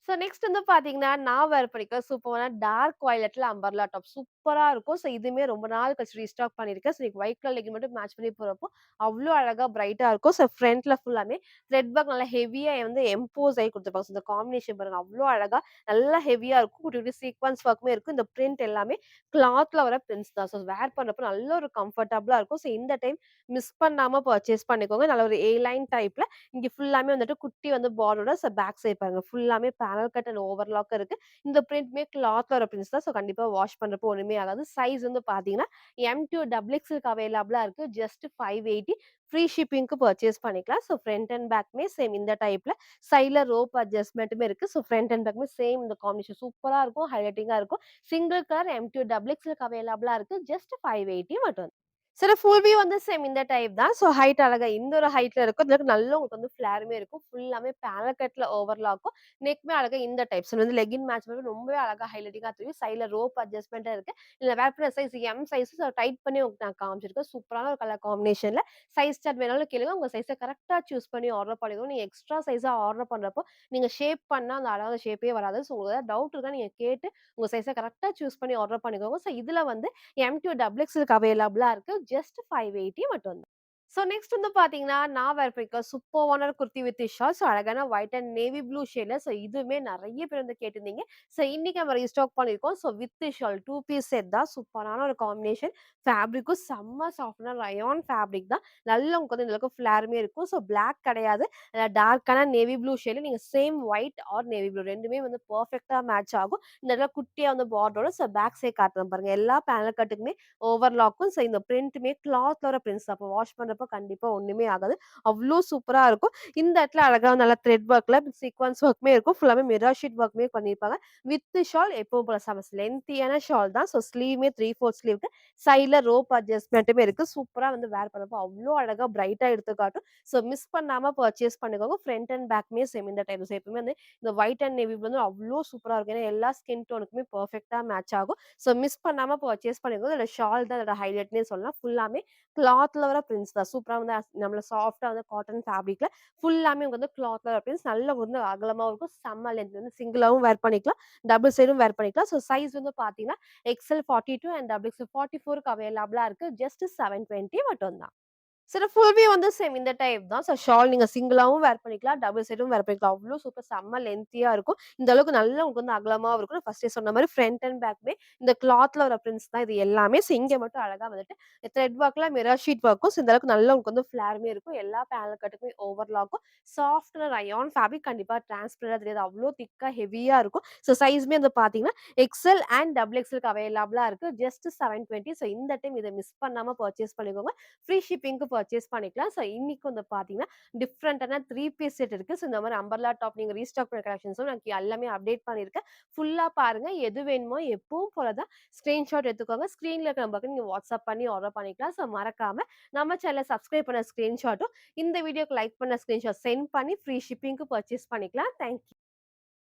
Speaker 1: நெக்ஸ்ட் வந்து பாத்தீங்கன்னா, நான் வேர் பண்ணிக்க சூப்பரான டார்க் வயலட்ல அம்பர்லா டாப் சூப்பரா இருக்கும். இதுவுமே ரொம்ப நாள் கழிச்சு ரீஸ்டாக் பண்ணியிருக்கேன். இன்னைக்கு ஒயிட் கலர் லெகின் மட்டும் மேட்ச் பண்ணி போறப்போ, அவ்ளோ அழகா பிரைட்டா இருக்கும். ஃப்ரண்ட்ல ஃபுல்லாமே த்ரெட் ஒர்க் நல்லா ஹெவியா வந்து எம்போஸ் ஆயி குடுத்துருப்பாங்க. இந்த காம்பினேஷன் பாருங்க அவ்ளோ அழகா நல்லா ஹெவியா இருக்கும். குட்டி குட்டி சீக்வென்ஸ் ஒர்க்குமே இருக்கும். இந்த பிரிண்ட் எல்லாமே கிளாத்ல வர பிரிண்ட்ஸ் தான். வேர் பண்றப்போ நல்ல ஒரு கம்ஃபர்டபுளா இருக்கும். இந்த டைம் மிஸ் பண்ணாம பர்ச்சேஸ் பண்ணிக்கோங்க. நல்ல ஒரு ஏ லைன் டைப்ல இங்க ஃபுல்லாமே வந்துட்டு குட்டி வந்து பார்டரோட பேக் சைட் பாருங்க. ஃபுல்லாமே பேனல் கட் அண்ட் ஓவர்லாக் இருக்கு. இந்த பிரிண்ட்மே கிளாத்ல வர பிரிண்ட்ஸ் தான். கண்டிப்பா வாஷ் பண்றப்போ ஒண்ணுமே ஆகாது. சைஸ் வந்து பார்த்தீங்கன்னா, எம் டூ டபுள் எக்ஸ்எல்க்கு அவைலபிளா இருக்கு. ஜஸ்ட் 580 ஃப்ரீ ஷிப்பிங்க்கு பர்ச்சேஸ் பண்ணிக்கலாம். ஃப்ரண்ட் அண்ட் பேக்குமே சேம் இந்த டைப்ல சைட்ல ரோப் அட்ஜஸ்ட்மென்ட்டுமே இருக்கு. ஃப்ரண்ட் அண்ட் பேக்குமே சேம் இந்த காம்பினேஷன் சூப்பரா இருக்கும். ஹைலைட்டிங்கா இருக்கும். Single colour M two double எக்ஸ்எல்க்கு அவைலபிளா இருக்கு. ஜஸ்ட் 580 மட்டும். ஃபுல் வியூ வந்து சேம் இந்த டைப் தான். ஹைட் அழகா இந்த ஒரு ஹைட்ல இருக்கும். இதுல நல்ல உங்களுக்கு வந்து ஃப்ளேருமே இருக்கும். ஃபுல்லாமே பேனல் கட்ல ஓவர்லாக்கும். நெக்குமே அழகா இந்த டைப். வந்து லெகின் மேட்ச் பண்ணி ரொம்பவே அழகா ஹைலைட்டிங்கா தெரியும். சைட்ல ரோப் அட்ஜஸ்ட்மென்ட்டா இருக்கு. இதுல வேர் பண்ண சைஸ் எம் சைஸ் டைட் பண்ணி உங்களுக்கு நான் காமிச்சிருக்கேன். சூப்பரான ஒரு கலர் காம்பினேஷன்ல சைஸ் சார்ட் வேணாலும் கேளுங்க. உங்க சைஸ கரெக்ட்டா சூஸ் பண்ணி ஆர்டர் பண்ணிக்கோங்க. நீங்க எக்ஸ்ட்ரா சைஸா ஆர்டர் பண்றப்போ, நீங்க ஷேப் பண்ணா அந்த அழகான ஷேப்பே வராது. உங்களுக்கு ஏதாவது டவுட் இருந்தா நீங்க கேட்டு உங்க சைஸ கரெக்ட்டா சூஸ் பண்ணி ஆர்டர் பண்ணிக்கோங்க. இதுல வந்து எம் டூ டபுள் எக்ஸ்எல்க்கு அவைலபிளா இருக்கு. ஜஸ்ட் 580 மட்டும் தான். ஸோ நெக்ஸ்ட் வந்து பார்த்தீங்கன்னா, நான் வேர் பண்ணியிருக்க சூப்பர்வான குர்த்தி வித் ஷால். ஸோ அழகான ஒயிட் அண்ட் நேவி ப்ளூ ஷேட்ல. ஸோ இதுவுமே நெறைய பேர் வந்து கேட்டிருந்தீங்க. ஸோ இன்னைக்கு நம்ம ரீஸ்டாக் பண்ணியிருக்கோம். So with shawl 2 piece set தான். சூப்பரான ஒரு காம்பினேஷன். ஃபேப்ரிக்கும் செம்ம சாஃப்ட்டான ரயான் ஃபேப்ரிக் தான். நல்லா உங்களுக்கு வந்து இந்த அளவுக்கு ஃப்ளேருமே இருக்கும். ஸோ பிளாக் கிடையாது. டார்க்கான நேவி ப்ளூ ஷேட்ல நீங்க same white R navy blue 2மே வந்து பெர்ஃபெக்ட்டா மேட்ச் ஆகும். இந்த இடத்துல குட்டியா வந்து பார்டரோட ஸோ பேக் சைட் காட்டுறேன் பாருங்க. எல்லா பேனல் கட்டுக்குமே ஓவர்லாக்கும். ஸோ இந்த பிரிண்ட்டுமே கிளாத்ல வர பிரிண்ட்ஸ் தான். அப்போ வாஷ் பண்றப்போ கண்டிப்பா ஒண்ணுமே ஆகாது. அவ்ளோ சூப்பரா இருக்கும். இந்த இடத்துல அழகா நல்லா த்ரெட் ஒர்க்ல சீக்வென்ஸ் ஒர்க்குமே இருக்கும். ஃபுல்லாவே மிரர் ஷீட் ஒர்க்குமே பண்ணியிருப்பாங்க. வித் ஷால் எப்பவும் போல செம லென்த்தியான ஷால் தான். ஸோ ஸ்லீவுமே 3/4 ஸ்லீவ்க்கு சைட்ல ரோப் அட்ஜஸ்ட்மென்ட்டுமே இருக்கு. சூப்பரா வந்து வேர் பண்ணப்போ அவ்ளோ அழகா பிரைட்டா எடுத்து காட்டும். ஸோ மிஸ் பண்ணாம பர்ச்சேஸ் பண்ணிக்கோங்க. ஃப்ரண்ட் அண்ட் பேக்குமே சேம் இந்த டைப். ஸோ எப்பவுமே வந்து இந்த ஒயிட் அண்ட் நேவி வந்து அவ்ளோ சூப்பரா இருக்கும். ஏன்னா எல்லா ஸ்கின் டோனுக்குமே பெர்ஃபெக்ட்டா மேட்ச் ஆகும். ஸோ மிஸ் பண்ணாம பர்ச்சேஸ் பண்ணிக்கோங்க. இதோட ஷால் தான் இதோட ஹைலைட்ன்னே சொல்லலாம். ஃபுல்லாமே கிளாத்ல வர பிரிண்ட்ஸ் தான். சூப்பரா வந்து நம்மள சாஃப்ட்டா வந்து காட்டன் ஃபேப்ரிக்ல ஃபுல்லாமே உங்களுக்கு வந்து கிளாத்ல வர பிரிண்ட்ஸ் நல்ல வந்து அகலமாவும் இருக்கும். செம்ம லென்த் வந்து சிங்கிளாவும் வேர் பண்ணிக்கலாம். டபுள் சைடும் வேர் பண்ணிக்கலாம். ஸோ சைஸ் வந்து பார்த்தீங்கன்னா, எக்ஸ்எல் 42 அண்ட் டபுள் எக்ஸ்எல் 44க்கு அவைலபிளா இருக்கு. ஜஸ்ட் 720 மட்டும் தான். சில ஃபுல் வியூ வந்து சேம் இந்த டைப் தான். ஸோ ஷால் நீங்க சிங்கிளாவும் வேர் பண்ணிக்கலாம். டபுள் சைடும் வேர் பண்ணிக்கலாம். அவ்ளோ சூப்பர் செம்ம லென்த்தியா இருக்கும். இந்த அளவுக்கு நல்லா உங்களுக்கு வந்து அகலமாவும் இருக்கும். நான் ஃபர்ஸ்ட்டே சொன்ன மாரி ஃப்ரண்ட் அண்ட் பேக்குமே இந்த கிளாத்ல வர பிரிண்ட்ஸ் தான் இது எல்லாமே. ஸோ இங்க மட்டும் அழகா வந்துட்டு த்ரெட் ஒர்க்ல மிரர் ஷீட் ஒர்க்கும். ஸோ இந்த அளவுக்கு நல்லா உங்களுக்கு வந்து ஃப்ளேருமே இருக்கும். எல்லா பேனல் கட்டுக்குமே ஓவர்லாக்கும். சாஃப்ட்ன ரயான் ஃபேப்ரிக் கண்டிப்பா டிரான்ஸ்பரண்டா தெரியாது. அவ்ளோ திக்கா ஹெவியா இருக்கும். ஸோ சைஸ்மே வந்து பார்த்தீங்கன்னா, எக்ஸ்எல் அண்ட் டபுள் எக்ஸ்எல்க்கு அவைலபிளா இருக்கு. ஜஸ்ட் 720. ஸோ இந்த டைம் இத மிஸ் பண்ணாம பர்ச்சேஸ் பண்ணிக்கோங்க. ஃப்ரீ ஷிப்பிங்க்கு பர்ச்சேஸ் பண்ணிக்கலாம். ஸோ இன்னைக்கு வந்து பார்த்தீங்கன்னா, டிஃபரண்டான 3 பீஸ் செட் இருக்கு. ஸோ இந்த மாரி அம்பர்லா டாப் நீங்க ரீஸ்டாக் பண்ண கலெக்ஷன்ஸும் நான் எல்லாமே அப்டேட் பண்ணியிருக்கேன். ஃபுல்லா பாருங்க. எது வேணுமோ எப்பவும் போல தான் ஸ்கிரீன்ஷாட் எடுத்துக்கோங்க. ஸ்க்ரீன்ல இருக்கிற நம்பருக்கு நீங்க வாட்ஸ்அப் பண்ணி ஆர்டர் பண்ணிக்கலாம். ஸோ மறக்காம நம்ம சேனல சப்ஸ்கிரைப் பண்ண ஸ்கிரீன்ஷாட்டும், இந்த வீடியோக்கு லைக் பண்ண ஸ்கிரீன்ஷாட் சென்ட் பண்ணி ஃப்ரீ ஷிப்பிங்க்கு பர்ச்சேஸ் பண்ணிக்கலாம். Thank you.